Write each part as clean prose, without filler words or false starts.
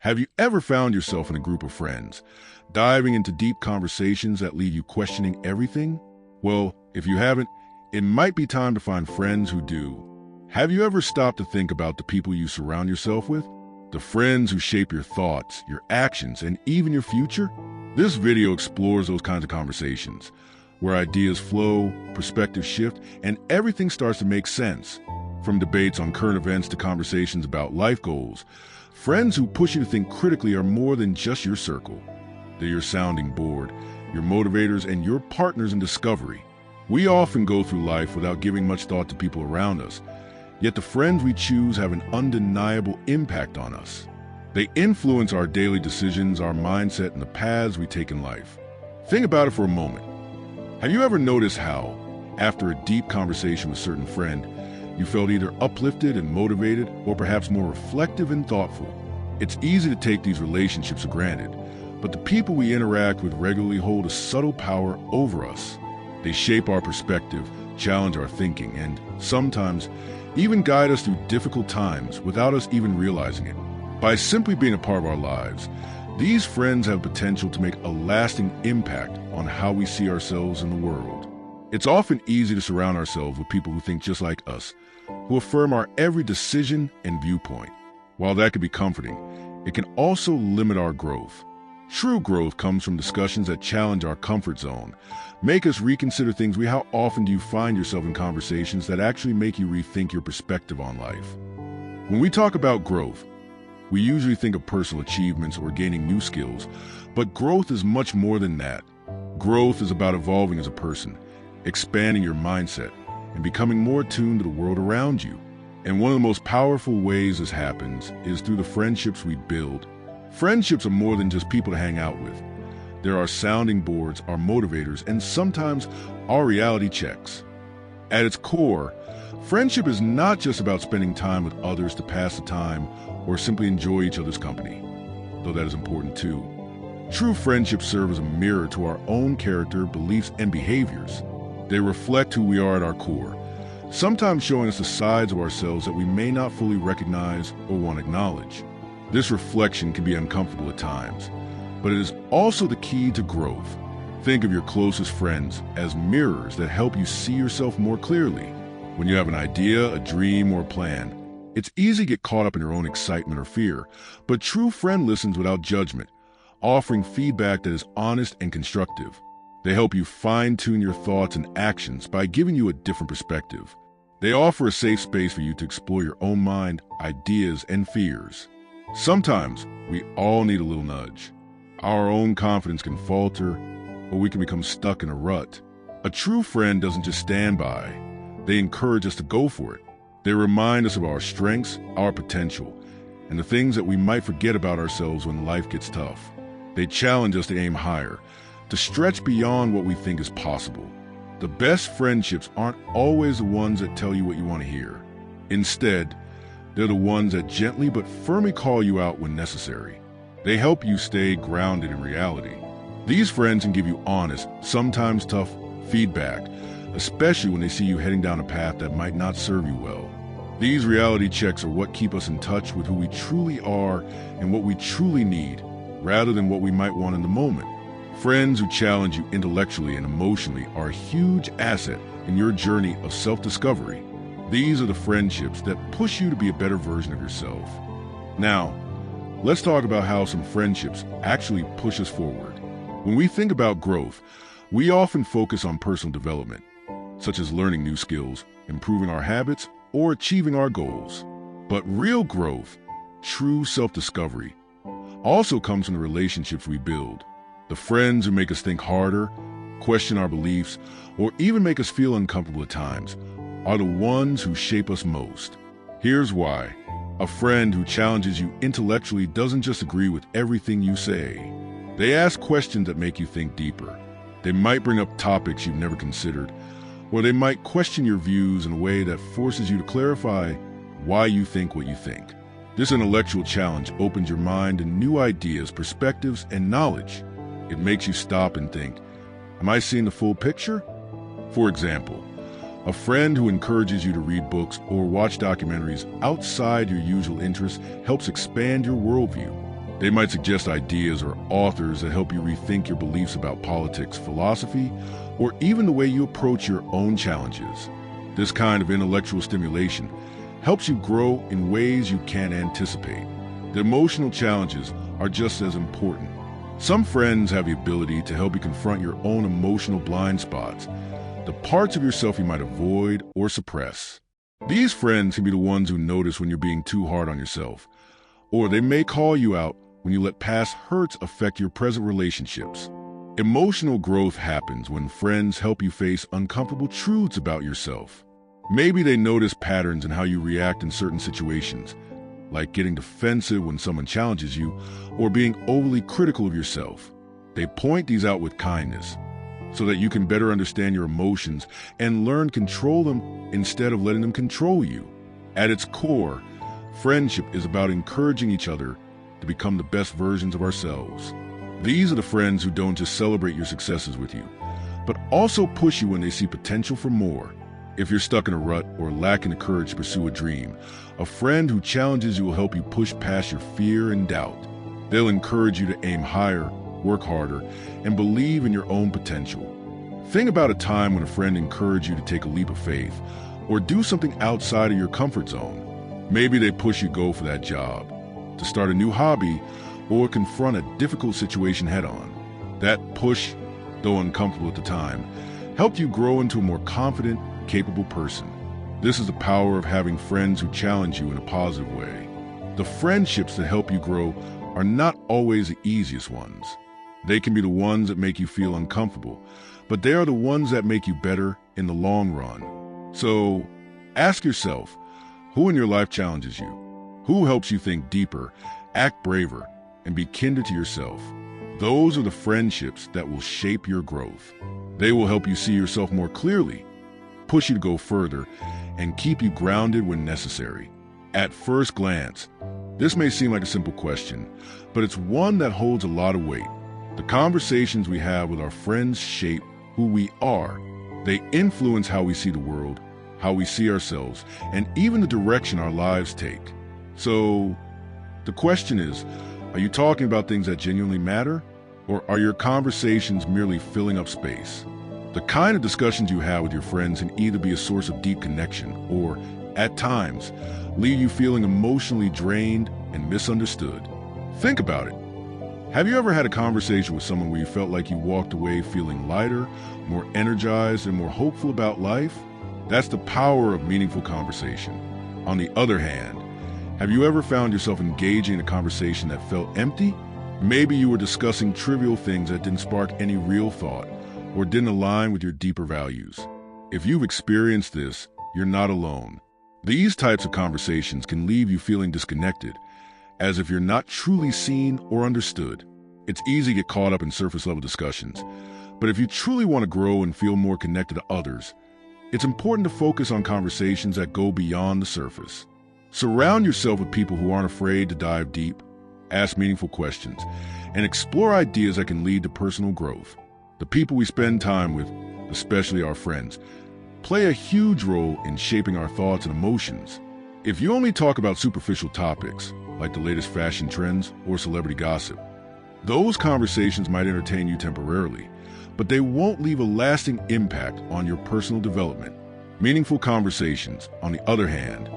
Have you ever found yourself in a group of friends, diving into deep conversations that leave you questioning everything? Well, if you haven't, it might be time to find friends who do. Have you ever stopped to think about the people you surround yourself with? The friends who shape your thoughts, your actions, and even your future? This video explores those kinds of conversations, where ideas flow, perspectives shift, and everything starts to make sense. From debates on current events to conversations about life goals, friends who push you to think critically are more than just your circle. They're your sounding board, your motivators, and your partners in discovery. We often go through life without giving much thought to people around us, yet the friends we choose have an undeniable impact on us. They influence our daily decisions, our mindset, and the paths we take in life. Think about it for a moment. Have you ever noticed how, after a deep conversation with a certain friend, you felt either uplifted and motivated, or perhaps more reflective and thoughtful? It's easy to take these relationships for granted, but the people we interact with regularly hold a subtle power over us. They shape our perspective, challenge our thinking, and sometimes even guide us through difficult times without us even realizing it. By simply being a part of our lives, these friends have potential to make a lasting impact on how we see ourselves in the world. It's often easy to surround ourselves with people who think just like us, who affirm our every decision and viewpoint. While that can be comforting, it can also limit our growth. True growth comes from discussions that challenge our comfort zone, make us reconsider things. How often do you find yourself in conversations that actually make you rethink your perspective on life? When we talk about growth, we usually think of personal achievements or gaining new skills, but growth is much more than that. Growth is about evolving as a person, expanding your mindset, and becoming more attuned to the world around you. And one of the most powerful ways this happens is through the friendships we build. Friendships are more than just people to hang out with. They're our sounding boards, our motivators, and sometimes our reality checks. At its core, friendship is not just about spending time with others to pass the time or simply enjoy each other's company, though that is important too. True friendships serve as a mirror to our own character, beliefs, and behaviors. They reflect who we are at our core, sometimes showing us the sides of ourselves that we may not fully recognize or want to acknowledge. This reflection can be uncomfortable at times, but it is also the key to growth. Think of your closest friends as mirrors that help you see yourself more clearly. When you have an idea, a dream, or a plan, it's easy to get caught up in your own excitement or fear, but true friend listens without judgment, offering feedback that is honest and constructive. They help you fine-tune your thoughts and actions by giving you a different perspective. They offer a safe space for you to explore your own mind, ideas, and fears. Sometimes we all need a little nudge. Our own confidence can falter, or we can become stuck in a rut. A true friend doesn't just stand by. They encourage us to go for it. They remind us of our strengths, our potential, and the things that we might forget about ourselves when life gets tough. They challenge us to aim higher, to stretch beyond what we think is possible. The best friendships aren't always the ones that tell you what you want to hear. Instead, they're the ones that gently but firmly call you out when necessary. They help you stay grounded in reality. These friends can give you honest, sometimes tough, feedback, especially when they see you heading down a path that might not serve you well. These reality checks are what keep us in touch with who we truly are and what we truly need, rather than what we might want in the moment. Friends who challenge you intellectually and emotionally are a huge asset in your journey of self-discovery. These are the friendships that push you to be a better version of yourself. Now, let's talk about how some friendships actually push us forward. When we think about growth, we often focus on personal development, such as learning new skills, improving our habits, or achieving our goals. But real growth, true self-discovery, also comes from the relationships we build. The friends who make us think harder, question our beliefs, or even make us feel uncomfortable at times are the ones who shape us most. Here's why. A friend who challenges you intellectually doesn't just agree with everything you say. They ask questions that make you think deeper. They might bring up topics you've never considered, or they might question your views in a way that forces you to clarify why you think what you think. This intellectual challenge opens your mind to new ideas, perspectives, and knowledge. It makes you stop and think, am I seeing the full picture? For example, a friend who encourages you to read books or watch documentaries outside your usual interests helps expand your worldview. They might suggest ideas or authors that help you rethink your beliefs about politics, philosophy, or even the way you approach your own challenges. This kind of intellectual stimulation helps you grow in ways you can't anticipate. The emotional challenges are just as important. Some friends have the ability to help you confront your own emotional blind spots, the parts of yourself you might avoid or suppress. These friends can be the ones who notice when you're being too hard on yourself, or they may call you out when you let past hurts affect your present relationships. Emotional growth happens when friends help you face uncomfortable truths about yourself. Maybe they notice patterns in how you react in certain situations, like getting defensive when someone challenges you or being overly critical of yourself. They point these out with kindness so that you can better understand your emotions and learn to control them instead of letting them control you. At its core, friendship is about encouraging each other to become the best versions of ourselves. These are the friends who don't just celebrate your successes with you, but also push you when they see potential for more. If you're stuck in a rut or lacking the courage to pursue a dream, a friend who challenges you will help you push past your fear and doubt. They'll encourage you to aim higher, work harder, and believe in your own potential. Think about a time when a friend encouraged you to take a leap of faith or do something outside of your comfort zone. Maybe they push you to go for that job, to start a new hobby, or confront a difficult situation head-on. That push, though uncomfortable at the time, helped you grow into a more confident, capable person. This is the power of having friends who challenge you in a positive way. The friendships that help you grow are not always the easiest ones. They can be the ones that make you feel uncomfortable, but they are the ones that make you better in the long run. So, ask yourself, who in your life challenges you? Who helps you think deeper, act braver, and be kinder to yourself? Those are the friendships that will shape your growth. They will help you see yourself more clearly, push you to go further, and keep you grounded when necessary. At first glance, this may seem like a simple question, but it's one that holds a lot of weight. The conversations we have with our friends shape who we are. They influence how we see the world, how we see ourselves, and even the direction our lives take. So, the question is, are you talking about things that genuinely matter, or are your conversations merely filling up space? The kind of discussions you have with your friends can either be a source of deep connection or, at times, leave you feeling emotionally drained and misunderstood. Think about it. Have you ever had a conversation with someone where you felt like you walked away feeling lighter, more energized, and more hopeful about life? That's the power of meaningful conversation. On the other hand, have you ever found yourself engaging in a conversation that felt empty? Maybe you were discussing trivial things that didn't spark any real thought or didn't align with your deeper values. If you've experienced this, you're not alone. These types of conversations can leave you feeling disconnected, as if you're not truly seen or understood. It's easy to get caught up in surface-level discussions, but if you truly want to grow and feel more connected to others, it's important to focus on conversations that go beyond the surface. Surround yourself with people who aren't afraid to dive deep, ask meaningful questions, and explore ideas that can lead to personal growth. The people we spend time with, especially our friends, play a huge role in shaping our thoughts and emotions. If you only talk about superficial topics, like the latest fashion trends or celebrity gossip, those conversations might entertain you temporarily, but they won't leave a lasting impact on your personal development. Meaningful conversations, on the other hand,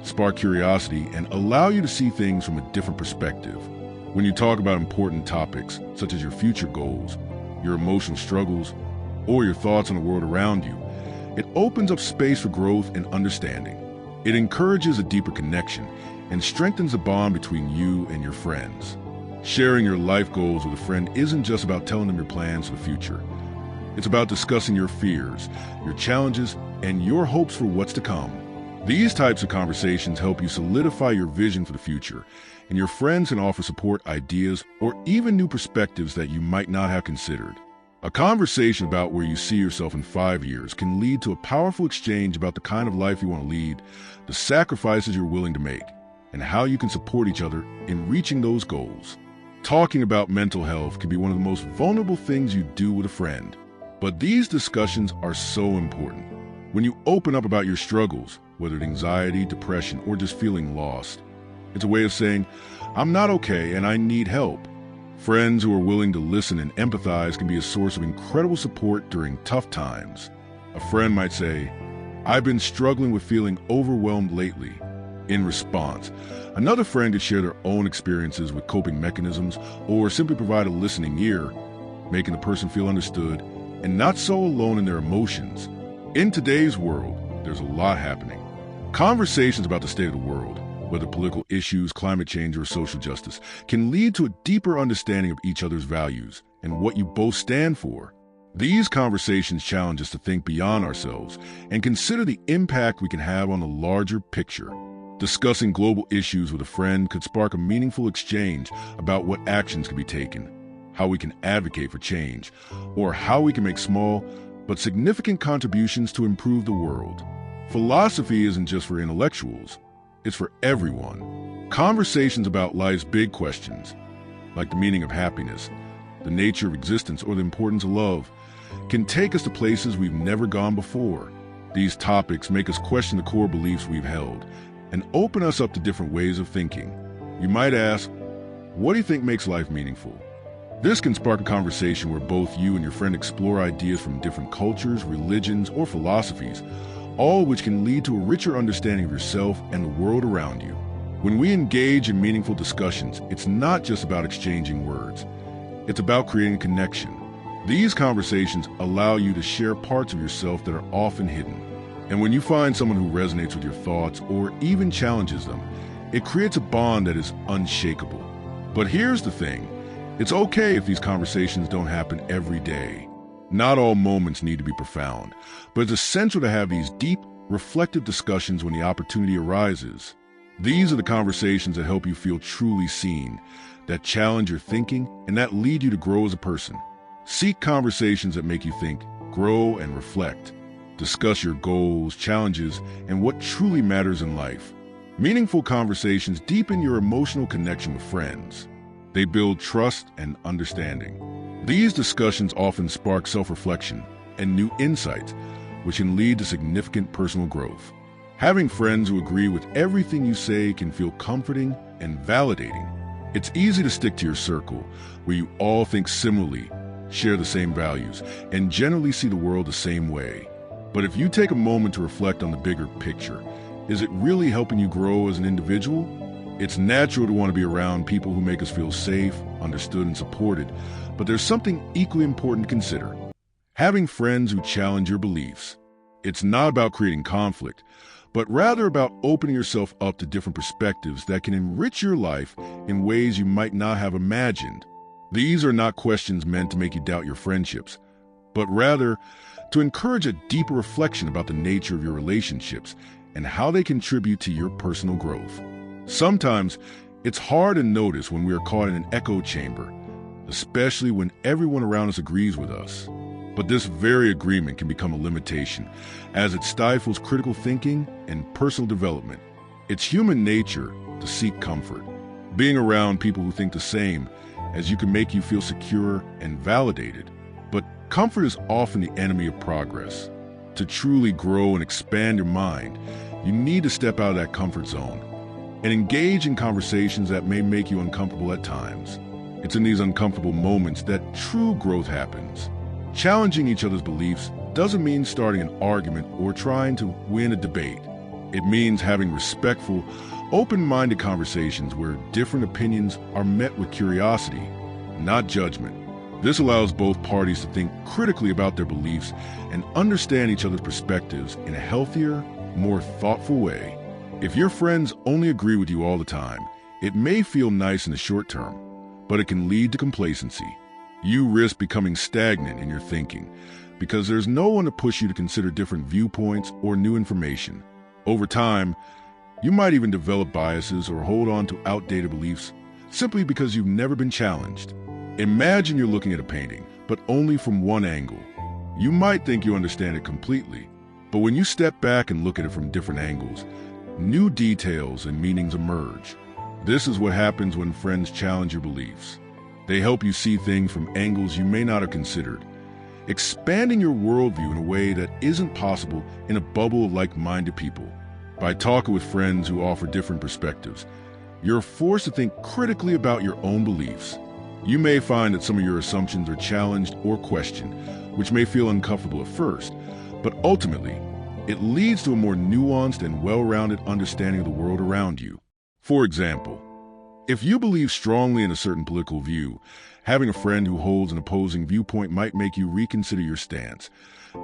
spark curiosity and allow you to see things from a different perspective. When you talk about important topics, such as your future goals, your emotional struggles, or your thoughts on the world around you, it opens up space for growth and understanding. It encourages a deeper connection and strengthens the bond between you and your friends. Sharing your life goals with a friend isn't just about telling them your plans for the future. It's about discussing your fears, your challenges, and your hopes for what's to come. These types of conversations help you solidify your vision for the future, and your friends can offer support, ideas, or even new perspectives that you might not have considered. A conversation about where you see yourself in 5 years can lead to a powerful exchange about the kind of life you want to lead, the sacrifices you're willing to make, and how you can support each other in reaching those goals. Talking about mental health can be one of the most vulnerable things you do with a friend, but these discussions are so important. When you open up about your struggles, whether it's anxiety, depression, or just feeling lost, it's a way of saying, I'm not okay and I need help. Friends who are willing to listen and empathize can be a source of incredible support during tough times. A friend might say, "I've been struggling with feeling overwhelmed lately." In response, another friend could share their own experiences with coping mechanisms or simply provide a listening ear, making the person feel understood and not so alone in their emotions. In today's world, there's a lot happening. Conversations about the state of the world, whether political issues, climate change, or social justice, can lead to a deeper understanding of each other's values and what you both stand for. These conversations challenge us to think beyond ourselves and consider the impact we can have on the larger picture. Discussing global issues with a friend could spark a meaningful exchange about what actions can be taken, how we can advocate for change, or how we can make small but significant contributions to improve the world. Philosophy isn't just for intellectuals, it's for everyone. Conversations about life's big questions, like the meaning of happiness, the nature of existence, or the importance of love, can take us to places we've never gone before. These topics make us question the core beliefs we've held and open us up to different ways of thinking. You might ask, what do you think makes life meaningful? This can spark a conversation where both you and your friend explore ideas from different cultures, religions, or philosophies, all which can lead to a richer understanding of yourself and the world around you. When we engage in meaningful discussions, it's not just about exchanging words. It's about creating a connection. These conversations allow you to share parts of yourself that are often hidden. And when you find someone who resonates with your thoughts or even challenges them, it creates a bond that is unshakable. But here's the thing. It's okay if these conversations don't happen every day. Not all moments need to be profound, but it's essential to have these deep, reflective discussions when the opportunity arises. These are the conversations that help you feel truly seen, that challenge your thinking, and that lead you to grow as a person. Seek conversations that make you think, grow, and reflect. Discuss your goals, challenges, and what truly matters in life. Meaningful conversations deepen your emotional connection with friends. They build trust and understanding. These discussions often spark self-reflection and new insights, which can lead to significant personal growth. Having friends who agree with everything you say can feel comforting and validating. It's easy to stick to your circle, where you all think similarly, share the same values, and generally see the world the same way. But if you take a moment to reflect on the bigger picture, is it really helping you grow as an individual? It's natural to want to be around people who make us feel safe, understood, and supported, but there's something equally important to consider. Having friends who challenge your beliefs. It's not about creating conflict, but rather about opening yourself up to different perspectives that can enrich your life in ways you might not have imagined. These are not questions meant to make you doubt your friendships, but rather to encourage a deeper reflection about the nature of your relationships and how they contribute to your personal growth. Sometimes, it's hard to notice when we are caught in an echo chamber, especially when everyone around us agrees with us. But this very agreement can become a limitation, as it stifles critical thinking and personal development. It's human nature to seek comfort. Being around people who think the same as you can make you feel secure and validated. But comfort is often the enemy of progress. To truly grow and expand your mind, you need to step out of that comfort zone and engage in conversations that may make you uncomfortable at times. It's in these uncomfortable moments that true growth happens. Challenging each other's beliefs doesn't mean starting an argument or trying to win a debate. It means having respectful, open-minded conversations where different opinions are met with curiosity, not judgment. This allows both parties to think critically about their beliefs and understand each other's perspectives in a healthier, more thoughtful way. If your friends only agree with you all the time, it may feel nice in the short term, but it can lead to complacency. You risk becoming stagnant in your thinking because there's no one to push you to consider different viewpoints or new information. Over time, you might even develop biases or hold on to outdated beliefs simply because you've never been challenged. Imagine you're looking at a painting, but only from one angle. You might think you understand it completely, but when you step back and look at it from different angles, new details and meanings emerge. This is what happens when friends challenge your beliefs. They help you see things from angles you may not have considered, expanding your worldview in a way that isn't possible in a bubble of like-minded people. By talking with friends who offer different perspectives, You're forced to think critically about your own beliefs. You may find that some of your assumptions are challenged or questioned, which may feel uncomfortable at first, but ultimately, it leads to a more nuanced and well-rounded understanding of the world around you. For example, if you believe strongly in a certain political view, having a friend who holds an opposing viewpoint might make you reconsider your stance,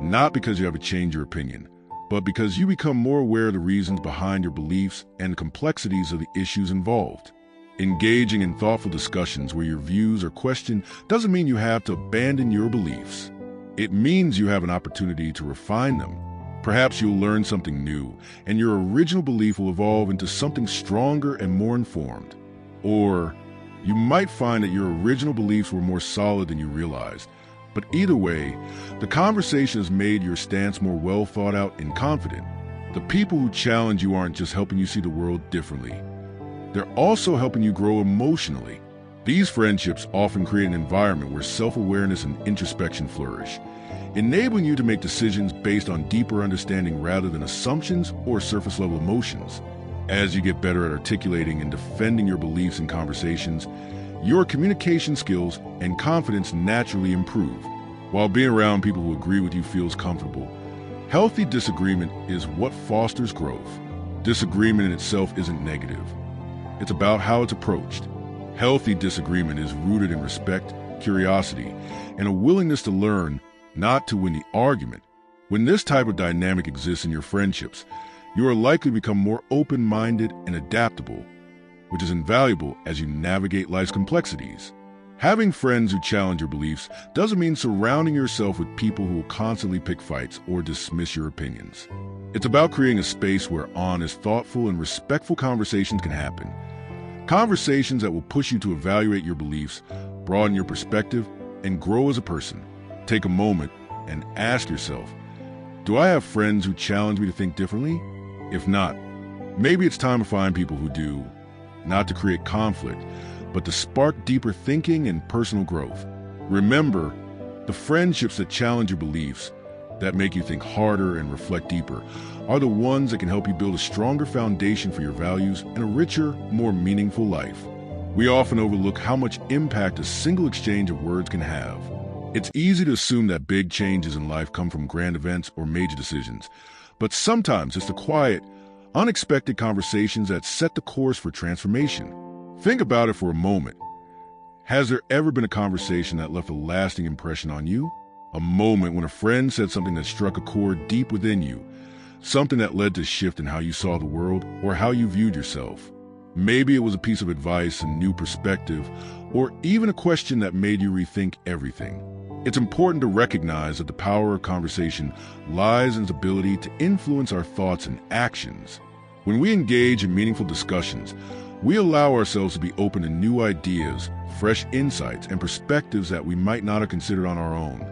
not because you have to change your opinion, but because you become more aware of the reasons behind your beliefs and the complexities of the issues involved. Engaging in thoughtful discussions where your views are questioned doesn't mean you have to abandon your beliefs. It means you have an opportunity to refine them. Perhaps you'll learn something new, and your original belief will evolve into something stronger and more informed. Or you might find that your original beliefs were more solid than you realized. But either way, the conversation has made your stance more well thought out and confident. The people who challenge you aren't just helping you see the world differently. They're also helping you grow emotionally. These friendships often create an environment where self-awareness and introspection flourish, enabling you to make decisions based on deeper understanding rather than assumptions or surface-level emotions. As you get better at articulating and defending your beliefs in conversations, your communication skills and confidence naturally improve. While being around people who agree with you feels comfortable, healthy disagreement is what fosters growth. Disagreement in itself isn't negative. It's about how it's approached. Healthy disagreement is rooted in respect, curiosity, and a willingness to learn, not to win the argument. When this type of dynamic exists in your friendships, you are likely to become more open-minded and adaptable, which is invaluable as you navigate life's complexities. Having friends who challenge your beliefs doesn't mean surrounding yourself with people who will constantly pick fights or dismiss your opinions. It's about creating a space where honest, thoughtful, and respectful conversations can happen. Conversations that will push you to evaluate your beliefs, broaden your perspective, and grow as a person. Take a moment and ask yourself, do I have friends who challenge me to think differently? If not, maybe it's time to find people who do, not to create conflict, but to spark deeper thinking and personal growth. Remember, the friendships that challenge your beliefs, that make you think harder and reflect deeper, are the ones that can help you build a stronger foundation for your values and a richer, more meaningful life. We often overlook how much impact a single exchange of words can have. It's easy to assume that big changes in life come from grand events or major decisions, but sometimes it's the quiet, unexpected conversations that set the course for transformation. Think about it for a moment. Has there ever been a conversation that left a lasting impression on you? A moment when a friend said something that struck a chord deep within you, something that led to a shift in how you saw the world or how you viewed yourself. Maybe it was a piece of advice, a new perspective, or even a question that made you rethink everything. It's important to recognize that the power of conversation lies in its ability to influence our thoughts and actions. When we engage in meaningful discussions, we allow ourselves to be open to new ideas, fresh insights, and perspectives that we might not have considered on our own.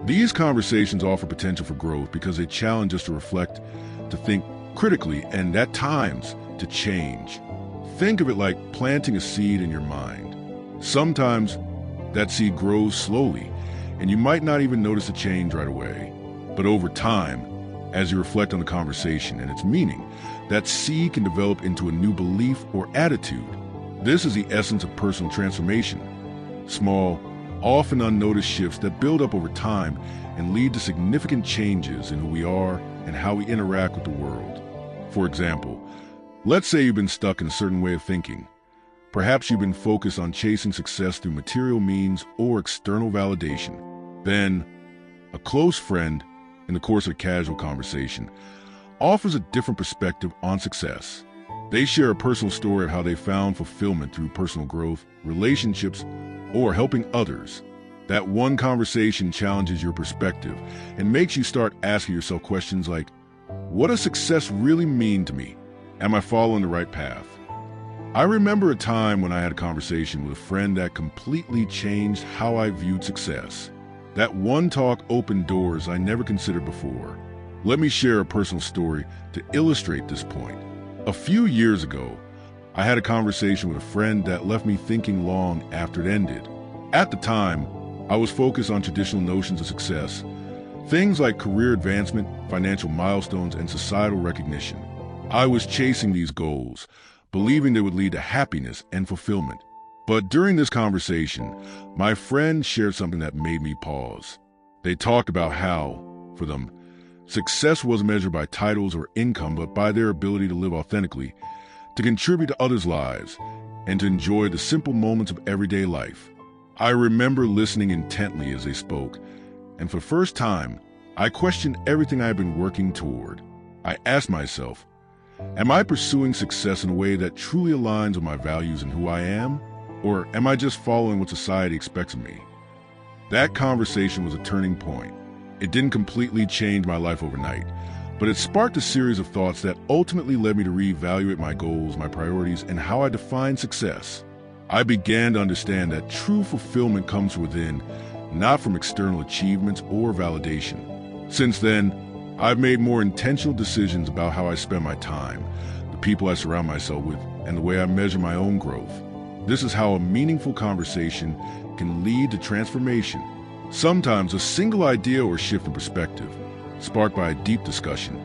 These conversations offer potential for growth because they challenge us to reflect, to think critically, and at times, to change. Think of it like planting a seed in your mind. Sometimes that seed grows slowly, and you might not even notice a change right away. But over time, as you reflect on the conversation and its meaning, that seed can develop into a new belief or attitude. This is the essence of personal transformation. Small, often unnoticed shifts that build up over time and lead to significant changes in who we are and how we interact with the world. For example, let's say you've been stuck in a certain way of thinking. Perhaps you've been focused on chasing success through material means or external validation. Then, a close friend, in the course of a casual conversation, offers a different perspective on success. They share a personal story of how they found fulfillment through personal growth, relationships, or helping others. That one conversation challenges your perspective and makes you start asking yourself questions like, what does success really mean to me? Am I following the right path? I remember a time when I had a conversation with a friend that completely changed how I viewed success. That one talk opened doors I never considered before. Let me share a personal story to illustrate this point. A few years ago, I had a conversation with a friend that left me thinking long after it ended. At the time, I was focused on traditional notions of success, things like career advancement, financial milestones, and societal recognition. I was chasing these goals, believing they would lead to happiness and fulfillment. But during this conversation, my friend shared something that made me pause. They talked about how, for them, success wasn't measured by titles or income, but by their ability to live authentically, to contribute to others' lives, and to enjoy the simple moments of everyday life. I remember listening intently as they spoke, and for the first time, I questioned everything I had been working toward. I asked myself, am I pursuing success in a way that truly aligns with my values and who I am? Or am I just following what society expects of me? That conversation was a turning point. It didn't completely change my life overnight, but it sparked a series of thoughts that ultimately led me to reevaluate my goals, my priorities, and how I define success. I began to understand that true fulfillment comes from within, not from external achievements or validation. Since then, I've made more intentional decisions about how I spend my time, the people I surround myself with, and the way I measure my own growth. This is how a meaningful conversation can lead to transformation. Sometimes a single idea or shift in perspective, sparked by a deep discussion,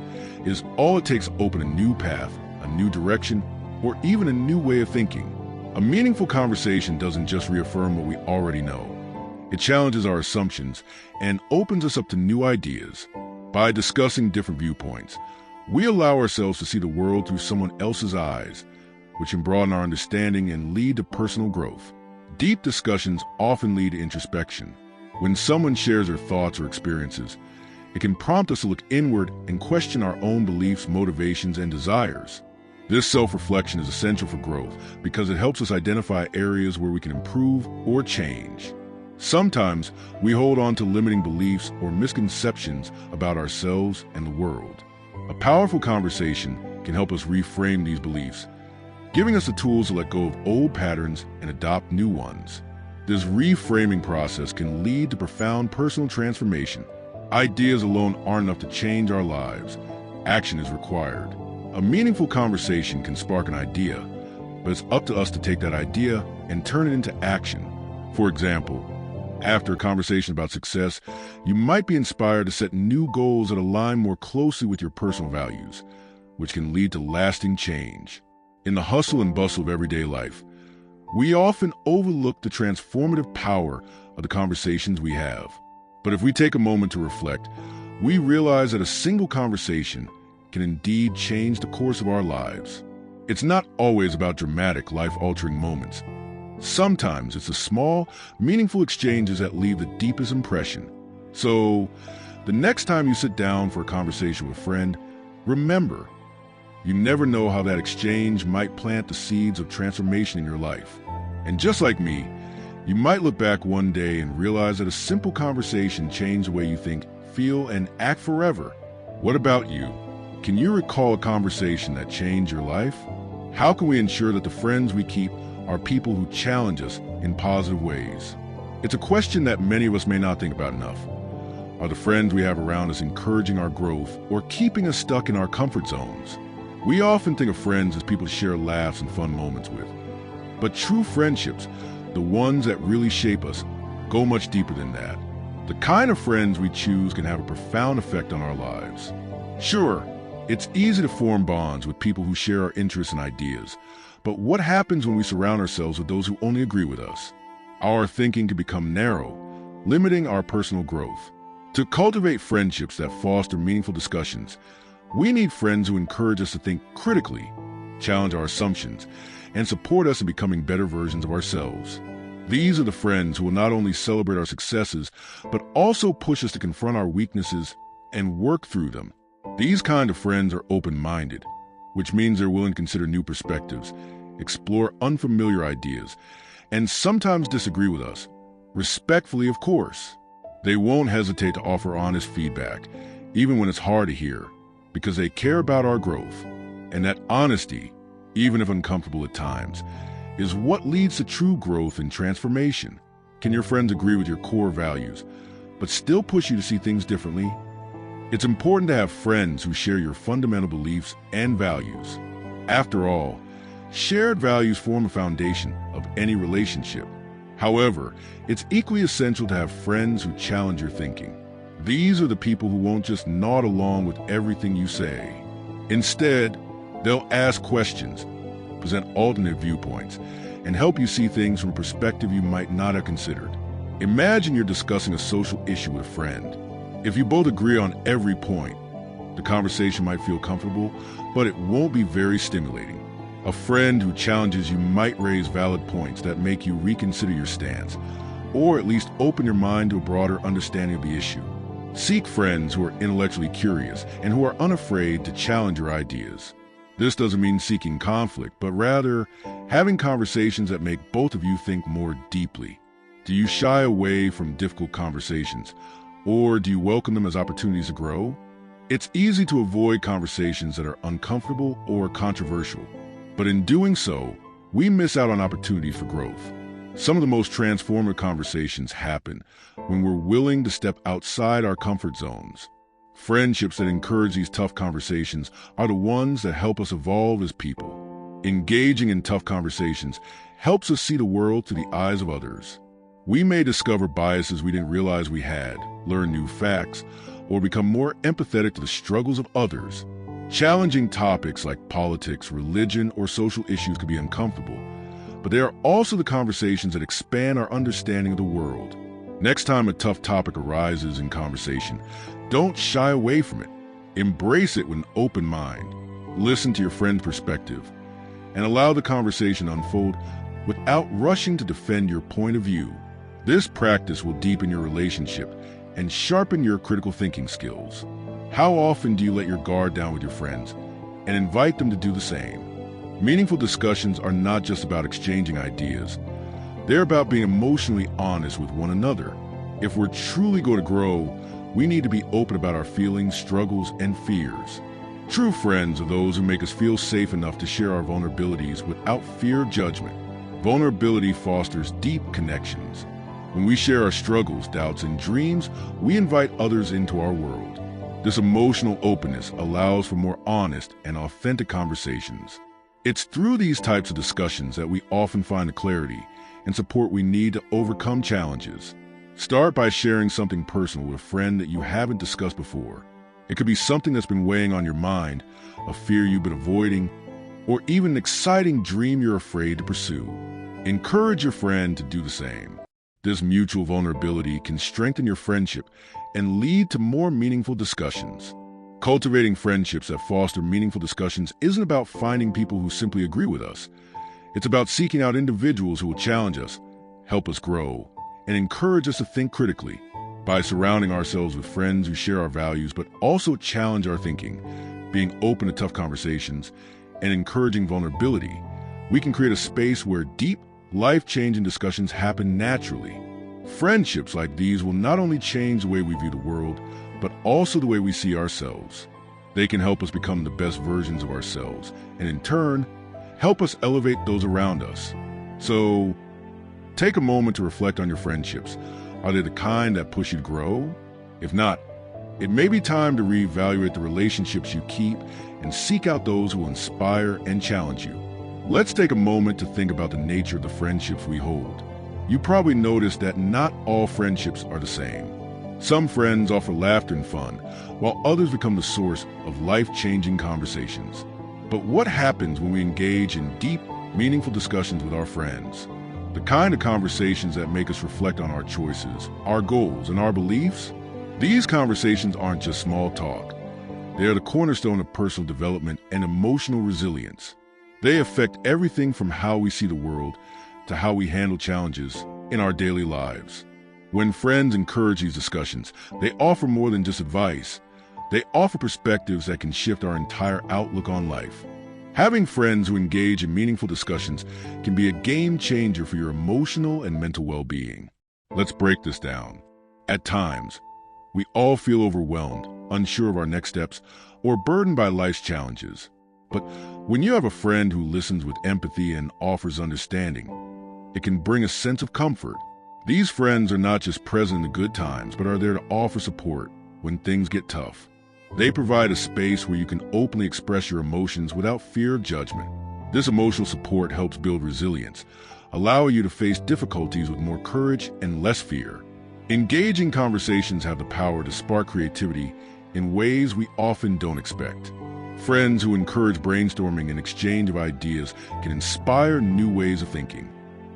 is all it takes to open a new path, a new direction, or even a new way of thinking. A meaningful conversation doesn't just reaffirm what we already know. It challenges our assumptions and opens us up to new ideas. By discussing different viewpoints, we allow ourselves to see the world through someone else's eyes, which can broaden our understanding and lead to personal growth. Deep discussions often lead to introspection. When someone shares their thoughts or experiences, it can prompt us to look inward and question our own beliefs, motivations, and desires. This self-reflection is essential for growth because it helps us identify areas where we can improve or change. Sometimes we hold on to limiting beliefs or misconceptions about ourselves and the world. A powerful conversation can help us reframe these beliefs, giving us the tools to let go of old patterns and adopt new ones. This reframing process can lead to profound personal transformation. Ideas alone aren't enough to change our lives. Action is required. A meaningful conversation can spark an idea, but it's up to us to take that idea and turn it into action. For example, after a conversation about success, you might be inspired to set new goals that align more closely with your personal values, which can lead to lasting change. In the hustle and bustle of everyday life, we often overlook the transformative power of the conversations we have. But if we take a moment to reflect, we realize that a single conversation can indeed change the course of our lives. It's not always about dramatic, life-altering moments. Sometimes it's the small, meaningful exchanges that leave the deepest impression. So, the next time you sit down for a conversation with a friend, remember, you never know how that exchange might plant the seeds of transformation in your life. And just like me, you might look back one day and realize that a simple conversation changed the way you think, feel, and act forever. What about you? Can you recall a conversation that changed your life? How can we ensure that the friends we keep are people who challenge us in positive ways? It's a question that many of us may not think about enough. Are the friends we have around us encouraging our growth or keeping us stuck in our comfort zones? We often think of friends as people to share laughs and fun moments with. But true friendships, the ones that really shape us, go much deeper than that. The kind of friends we choose can have a profound effect on our lives. Sure, it's easy to form bonds with people who share our interests and ideas, but what happens when we surround ourselves with those who only agree with us? Our thinking can become narrow, limiting our personal growth. To cultivate friendships that foster meaningful discussions, we need friends who encourage us to think critically, challenge our assumptions, and support us in becoming better versions of ourselves. These are the friends who will not only celebrate our successes, but also push us to confront our weaknesses and work through them. These kind of friends are open-minded, which means they're willing to consider new perspectives, explore unfamiliar ideas, and sometimes disagree with us, respectfully, of course. They won't hesitate to offer honest feedback, even when it's hard to hear, because they care about our growth. And that honesty, even if uncomfortable at times, is what leads to true growth and transformation. Can your friends agree with your core values, but still push you to see things differently? It's important to have friends who share your fundamental beliefs and values. After all, shared values form a foundation of any relationship. However, it's equally essential to have friends who challenge your thinking. These are the people who won't just nod along with everything you say. Instead, they'll ask questions, present alternate viewpoints, and help you see things from a perspective you might not have considered. Imagine you're discussing a social issue with a friend. If you both agree on every point, the conversation might feel comfortable, but it won't be very stimulating. A friend who challenges you might raise valid points that make you reconsider your stance, or at least open your mind to a broader understanding of the issue. Seek friends who are intellectually curious and who are unafraid to challenge your ideas. This doesn't mean seeking conflict, but rather having conversations that make both of you think more deeply. Do you shy away from difficult conversations, or do you welcome them as opportunities to grow? It's easy to avoid conversations that are uncomfortable or controversial, but in doing so, we miss out on opportunities for growth. Some of the most transformative conversations happen when we're willing to step outside our comfort zones. Friendships that encourage these tough conversations are the ones that help us evolve as people. Engaging in tough conversations helps us see the world through the eyes of others. We may discover biases we didn't realize we had, learn new facts, or become more empathetic to the struggles of others. Challenging topics like politics, religion, or social issues can be uncomfortable, but they are also the conversations that expand our understanding of the world. Next time a tough topic arises in conversation, don't shy away from it. Embrace it with an open mind. Listen to your friend's perspective, and allow the conversation to unfold without rushing to defend your point of view. This practice will deepen your relationship and sharpen your critical thinking skills. How often do you let your guard down with your friends and invite them to do the same? Meaningful discussions are not just about exchanging ideas. They're about being emotionally honest with one another. If we're truly going to grow, we need to be open about our feelings, struggles, and fears. True friends are those who make us feel safe enough to share our vulnerabilities without fear of judgment. Vulnerability fosters deep connections. When we share our struggles, doubts, and dreams, we invite others into our world. This emotional openness allows for more honest and authentic conversations. It's through these types of discussions that we often find the clarity and support we need to overcome challenges. Start by sharing something personal with a friend that you haven't discussed before. It could be something that's been weighing on your mind, a fear you've been avoiding, or even an exciting dream you're afraid to pursue. Encourage your friend to do the same. This mutual vulnerability can strengthen your friendship and lead to more meaningful discussions. Cultivating friendships that foster meaningful discussions isn't about finding people who simply agree with us. It's about seeking out individuals who will challenge us, help us grow, and encourage us to think critically. By surrounding ourselves with friends who share our values but also challenge our thinking, being open to tough conversations, and encouraging vulnerability, we can create a space where deep, life-changing discussions happen naturally. Friendships like these will not only change the way we view the world, but also the way we see ourselves. They can help us become the best versions of ourselves, and in turn, help us elevate those around us. So, take a moment to reflect on your friendships. Are they the kind that push you to grow? If not, it may be time to reevaluate the relationships you keep and seek out those who will inspire and challenge you. Let's take a moment to think about the nature of the friendships we hold. You probably noticed that not all friendships are the same. Some friends offer laughter and fun, while others become the source of life-changing conversations. But what happens when we engage in deep, meaningful discussions with our friends? The kind of conversations that make us reflect on our choices, our goals, and our beliefs? These conversations aren't just small talk. They are the cornerstone of personal development and emotional resilience. They affect everything from how we see the world to how we handle challenges in our daily lives. When friends encourage these discussions, they offer more than just advice. They offer perspectives that can shift our entire outlook on life. Having friends who engage in meaningful discussions can be a game changer for your emotional and mental well-being. Let's break this down. At times, we all feel overwhelmed, unsure of our next steps, or burdened by life's challenges. But when you have a friend who listens with empathy and offers understanding, it can bring a sense of comfort. These friends are not just present in the good times, but are there to offer support when things get tough. They provide a space where you can openly express your emotions without fear of judgment. This emotional support helps build resilience, allowing you to face difficulties with more courage and less fear. Engaging conversations have the power to spark creativity in ways we often don't expect. Friends who encourage brainstorming and exchange of ideas can inspire new ways of thinking.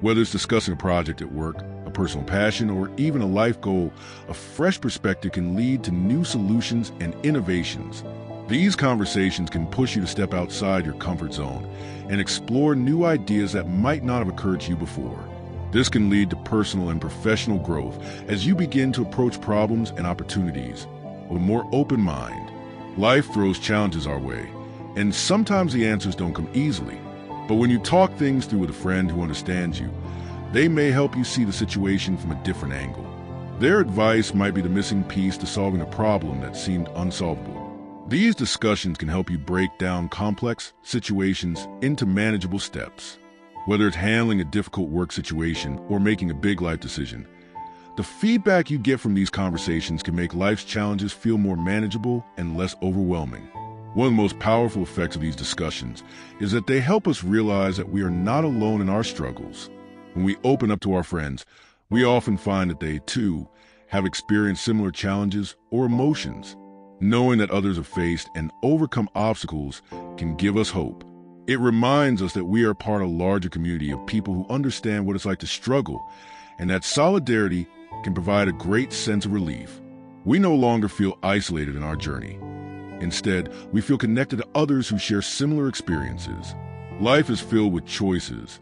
Whether it's discussing a project at work, a personal passion, or even a life goal, a fresh perspective can lead to new solutions and innovations. These conversations can push you to step outside your comfort zone and explore new ideas that might not have occurred to you before. This can lead to personal and professional growth as you begin to approach problems and opportunities with a more open mind. Life throws challenges our way, and sometimes the answers don't come easily. But when you talk things through with a friend who understands you, they may help you see the situation from a different angle. Their advice might be the missing piece to solving a problem that seemed unsolvable. These discussions can help you break down complex situations into manageable steps. Whether it's handling a difficult work situation or making a big life decision, the feedback you get from these conversations can make life's challenges feel more manageable and less overwhelming. One of the most powerful effects of these discussions is that they help us realize that we are not alone in our struggles. When we open up to our friends, we often find that they, too, have experienced similar challenges or emotions. Knowing that others have faced and overcome obstacles can give us hope. It reminds us that we are part of a larger community of people who understand what it's like to struggle, and that solidarity can provide a great sense of relief. We no longer feel isolated in our journey. Instead, we feel connected to others who share similar experiences. Life is filled with choices,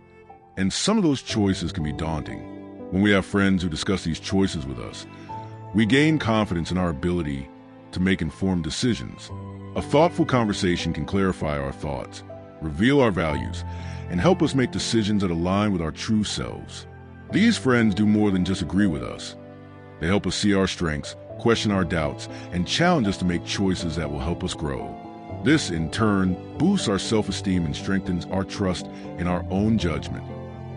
and some of those choices can be daunting. When we have friends who discuss these choices with us, we gain confidence in our ability to make informed decisions. A thoughtful conversation can clarify our thoughts, reveal our values, and help us make decisions that align with our true selves. These friends do more than just agree with us. They help us see our strengths, question our doubts, and challenge us to make choices that will help us grow. This, in turn, boosts our self-esteem and strengthens our trust in our own judgment.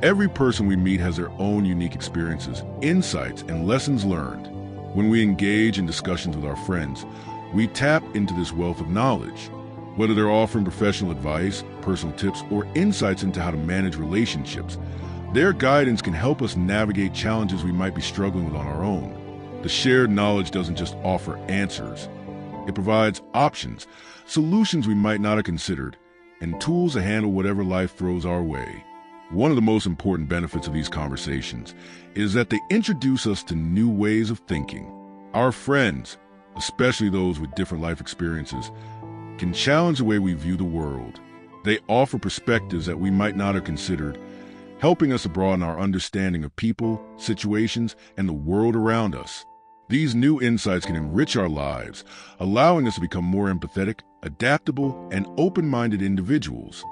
Every person we meet has their own unique experiences, insights, and lessons learned. When we engage in discussions with our friends, we tap into this wealth of knowledge. Whether they're offering professional advice, personal tips, or insights into how to manage relationships, their guidance can help us navigate challenges we might be struggling with on our own. The shared knowledge doesn't just offer answers. It provides options, solutions we might not have considered, and tools to handle whatever life throws our way. One of the most important benefits of these conversations is that they introduce us to new ways of thinking. Our friends, especially those with different life experiences, can challenge the way we view the world. They offer perspectives that we might not have considered, helping us to broaden our understanding of people, situations, and the world around us. These new insights can enrich our lives, allowing us to become more empathetic, adaptable, and open-minded individuals.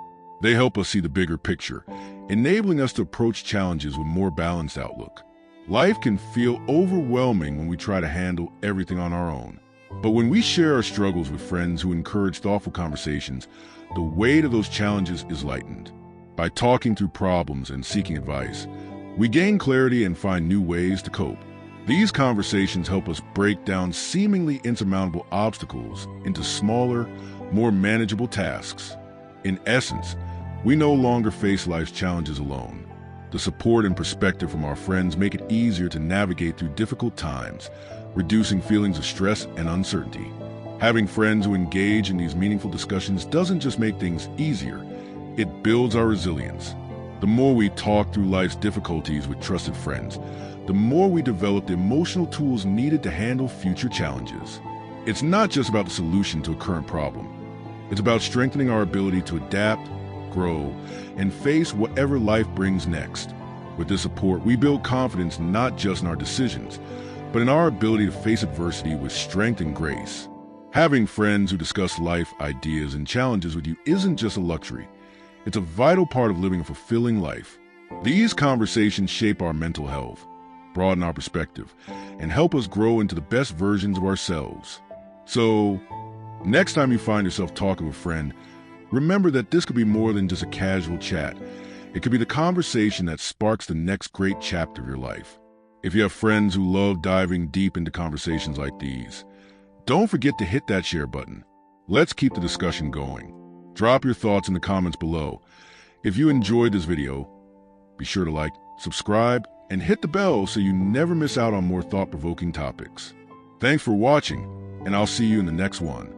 They help us see the bigger picture, enabling us to approach challenges with a more balanced outlook. Life can feel overwhelming when we try to handle everything on our own. But when we share our struggles with friends who encourage thoughtful conversations, the weight of those challenges is lightened. By talking through problems and seeking advice, we gain clarity and find new ways to cope. These conversations help us break down seemingly insurmountable obstacles into smaller, more manageable tasks. In essence, we no longer face life's challenges alone. The support and perspective from our friends make it easier to navigate through difficult times, reducing feelings of stress and uncertainty. Having friends who engage in these meaningful discussions doesn't just make things easier, it builds our resilience. The more we talk through life's difficulties with trusted friends, the more we develop the emotional tools needed to handle future challenges. It's not just about the solution to a current problem. It's about strengthening our ability to adapt, grow, and face whatever life brings next. With this support, we build confidence not just in our decisions, but in our ability to face adversity with strength and grace. Having friends who discuss life, ideas, and challenges with you isn't just a luxury. It's a vital part of living a fulfilling life. These conversations shape our mental health, broaden our perspective, and help us grow into the best versions of ourselves. So, next time you find yourself talking with a friend, remember that this could be more than just a casual chat. It could be the conversation that sparks the next great chapter of your life. If you have friends who love diving deep into conversations like these, don't forget to hit that share button. Let's keep the discussion going. Drop your thoughts in the comments below. If you enjoyed this video, be sure to like, subscribe, and hit the bell so you never miss out on more thought-provoking topics. Thanks for watching, and I'll see you in the next one.